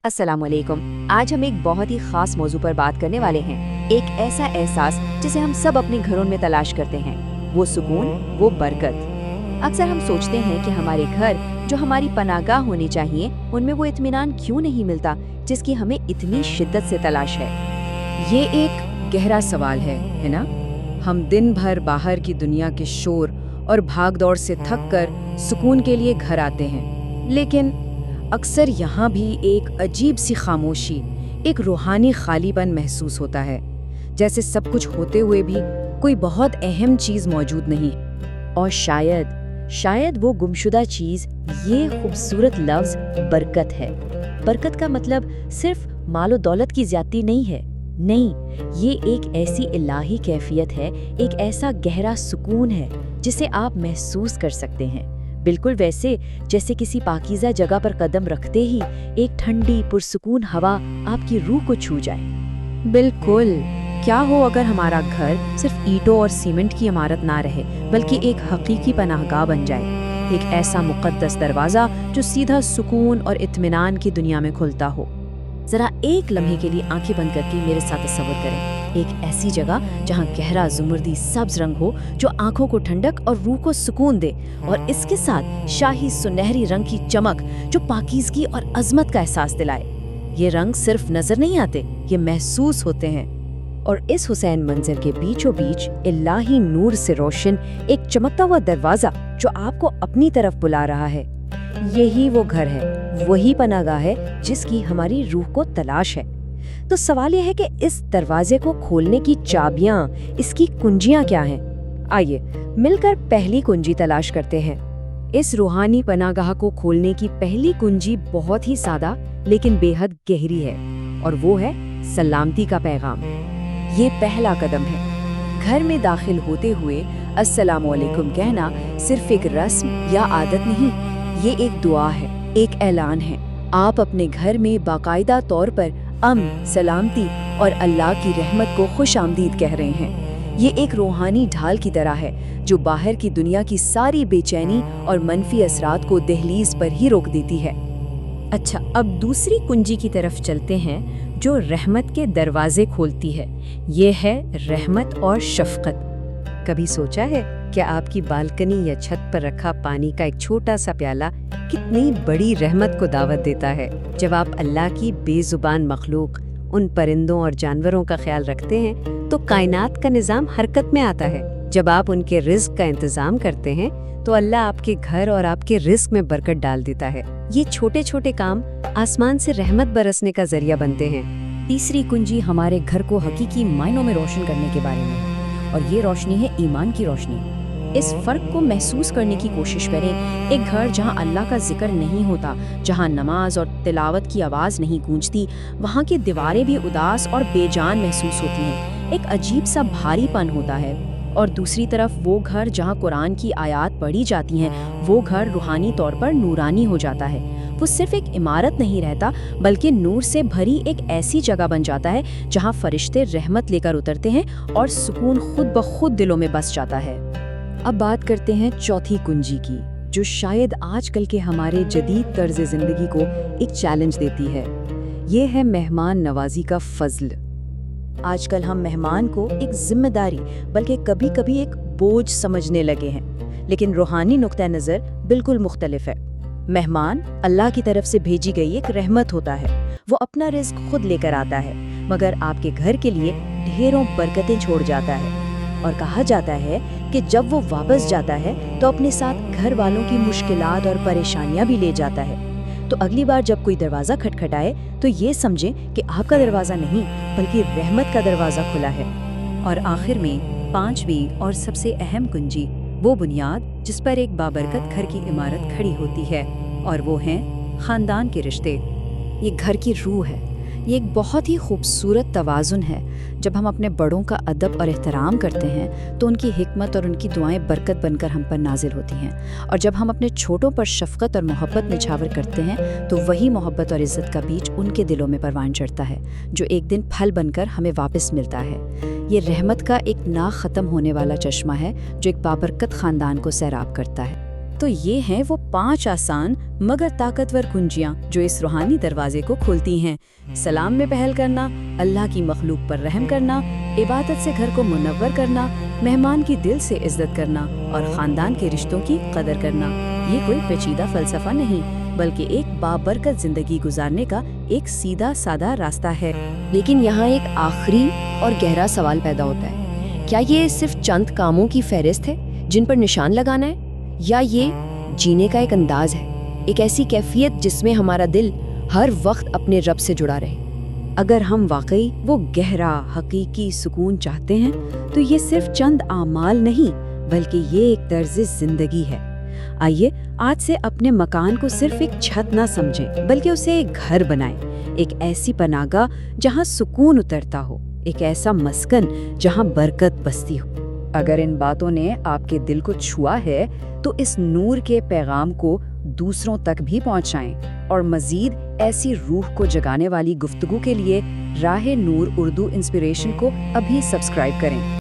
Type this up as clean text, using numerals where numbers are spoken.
अस्सलाम वालेकुम। आज हम एक बहुत ही खास मौजू पर बात करने वाले हैं। एक ऐसा एहसास जिसे हम सब अपने घरों में तलाश करते हैं, वो सुकून, वो बरकत। अक्सर हम सोचते हैं कि हमारे घर जो हमारी पनाहगाह होनी चाहिए, उनमें वो इत्मीनान क्यों नहीं मिलता जिसकी हमें इतनी शिद्दत से तलाश है। ये एक गहरा सवाल है ना? हम दिन भर बाहर की दुनिया के शोर और भागदौड़ से थक कर सुकून के लिए घर आते हैं, लेकिन अक्सर यहाँ भी एक अजीब सी खामोशी, एक रूहानी खालीपन महसूस होता है, जैसे सब कुछ होते हुए भी कोई बहुत अहम चीज़ मौजूद नहीं। और शायद वो गुमशुदा चीज़ ये खूबसूरत लफ्ज़ बरकत है। बरकत का मतलब सिर्फ मालो दौलत की ज्यादती नहीं है, नहीं, ये एक ऐसी इलाही कैफियत है, एक ऐसा गहरा सुकून है जिसे आप महसूस कर सकते हैं, बिल्कुल वैसे जैसे किसी पाकीज़ा जगह पर कदम रखते ही एक ठंडी पुरसुकून हवा आपकी रूह को छू जाए। बिल्कुल। क्या हो अगर हमारा घर सिर्फ ईंटों और सीमेंट की इमारत ना रहे, बल्कि एक हकीकी पनाहगाह बन जाए, एक ऐसा मुक़द्दस दरवाज़ा जो सीधा सुकून और इत्मीनान की दुनिया में खुलता हो। ज़रा एक लम्हे के लिए आंखें बंद करके मेरे साथ तसव्वुर करें, एक ऐसी जगह जहां गहरा जुमर्दी सब्ज रंग हो जो आंखों को ठंडक और रूह को सुकून दे, और इसके साथ शाही सुनहरी रंग की चमक जो पाकीज़गी और अजमत का एहसास दिलाए। ये रंग सिर्फ नजर नहीं आते, ये महसूस होते हैं। और इस हुसैन मंजर के बीचों बीच इलाही नूर से रोशन एक चमकता हुआ दरवाजा जो आपको अपनी तरफ बुला रहा है। यही वो घर है, वही पनाहगाह है जिसकी हमारी रूह को तलाश है। तो सवाल यह है कि इस दरवाजे को खोलने की चाबियां, इसकी कुंजियां क्या हैं? आइए मिलकर पहली कुंजी तलाश करते हैं। इस रूहानी पनाहगाह को खोलने की पहली कुंजी बहुत ही सादा लेकिन बेहद गहरी है, और वो है सलामती का पैगाम। ये पहला कदम है। घर में दाखिल होते हुए अस्सलामु अलैकुम कहना सिर्फ एक रस्म या आदत नहीं, ये एक दुआ है, एक ऐलान है। आप अपने घर में बाकायदा तौर पर अमन, सलामती और अल्लाह की रहमत को खुशामदीद कह रहे हैं। ये एक रूहानी ढाल की तरह है जो बाहर की दुनिया की सारी बेचैनी और मनफी असरात को दहलीज पर ही रोक देती है। अच्छा, अब दूसरी कुंजी की तरफ चलते हैं जो रहमत के दरवाजे खोलती है। ये है रहमत और शफकत। कभी सोचा है क्या आपकी बालकनी या छत पर रखा पानी का एक छोटा सा प्याला कितनी बड़ी रहमत को दावत देता है? जब आप अल्लाह की बेजुबान मखलूक, उन परिंदों और जानवरों का ख्याल रखते हैं तो कायनात का निज़ाम हरकत में आता है। जब आप उनके रिज्क का इंतज़ाम करते हैं तो अल्लाह आपके घर और आपके रिज्क में बरकत डाल देता है। ये छोटे छोटे काम आसमान से रहमत बरसने का जरिया बनते हैं। तीसरी कुंजी हमारे घर को हकीकी मायनों में रोशन करने के बारे में है, और ये रोशनी है ईमान की रोशनी। इस फर्क को महसूस करने की कोशिश करें। एक घर जहां अल्लाह का जिक्र नहीं होता, जहां नमाज और तिलावत की आवाज़ नहीं गूंजती, वहां की दीवारें भी उदास और बेजान महसूस होती हैं, एक अजीब सा भारीपन होता है। और दूसरी तरफ वो घर जहां कुरान की आयात पढ़ी जाती हैं, वो घर रूहानी तौर पर नूरानी हो जाता है। वो सिर्फ एक इमारत नहीं रहता, बल्कि नूर से भरी एक ऐसी जगह बन जाता है जहां फरिश्ते रहमत लेकर उतरते हैं और सुकून खुद ब खुद दिलों में बस जाता है। अब बात करते हैं चौथी कुंजी की, जो शायद आजकल के हमारे जदीद तर्ज ज़िंदगी को एक चैलेंज देती है। ये है मेहमान नवाजी का फजल। आजकल हम मेहमान को एक जिम्मेदारी बल्कि कभी कभी एक बोझ समझने लगे हैं, लेकिन रूहानी नुक्ता नज़र बिल्कुल मुख्तलिफ है। मेहमान अल्लाह की तरफ से भेजी गई एक रहमत होता है। वो अपना रिज्क खुद लेकर आता है, मगर आपके घर के लिए ढेरों बरकतें छोड़ जाता है। और कहा जाता है कि जब वो वापस जाता है तो अपने साथ घर वालों की मुश्किलात और परेशानियां भी ले जाता है। तो अगली बार जब कोई दरवाज़ा खटखटाए तो ये समझें कि आपका दरवाज़ा नहीं, बल्कि रहमत का दरवाज़ा खुला है। और आखिर में पांचवी और सबसे अहम कुंजी, वो बुनियाद जिस पर एक बाबरकत घर की इमारत खड़ी होती है, और वो हैं ख़ानदान के रिश्ते। ये घर की रूह है। ये एक बहुत ही खूबसूरत तवाज़ुन है। जब हम अपने बड़ों का अदब और एहतराम करते हैं तो उनकी हिकमत और उनकी दुआएं बरकत बनकर हम पर नाजिल होती हैं, और जब हम अपने छोटों पर शफ़क़त और मोहब्बत निछावर करते हैं तो वही मोहब्बत और इज़्ज़त का बीज उनके दिलों में परवान चढ़ता है, जो एक दिन फल बनकर हमें वापस मिलता है। ये रहमत का एक ना ख़त्म होने वाला चश्मा है जो एक बाबरकत ख़ानदान को सैराब करता है। तो ये हैं वो 5 आसान मगर ताकतवर कुंजियां जो इस रूहानी दरवाजे को खोलती हैं। सलाम में पहल करना, अल्लाह की मखलूक पर रहम करना, इबादत से घर को मुनव्वर करना, मेहमान की दिल से इज्जत करना और ख़ानदान के रिश्तों की कदर करना। ये कोई पेचीदा फ़लसफ़ा नहीं, बल्कि एक बाबरकत ज़िंदगी गुजारने का एक सीधा सादा रास्ता है। लेकिन यहाँ एक आखिरी और गहरा सवाल पैदा होता है, क्या ये सिर्फ चंद कामों की फहरिस्त है जिन पर निशान लगाना है, या ये जीने का एक अंदाज है, एक ऐसी कैफियत जिसमें हमारा दिल हर वक्त अपने रब से जुड़ा रहे? अगर हम वाकई वो गहरा हकीकी सुकून चाहते हैं तो ये सिर्फ चंद आमाल नहीं, बल्कि ये एक तर्ज जिंदगी है। आइए आज से अपने मकान को सिर्फ एक छत ना समझें, बल्कि उसे एक घर बनाएं, एक ऐसी पनाहगाह जहाँ सुकून उतरता हो, एक ऐसा मस्कन जहाँ बरकत बसती हो। अगर इन बातों ने आपके दिल को छुआ है तो इस नूर के पैगाम को दूसरों तक भी पहुंचाएं और मजीद ऐसी रूह को जगाने वाली गुफ्तगू के लिए राह नूर उर्दू इंस्पिरेशन को अभी सब्सक्राइब करें।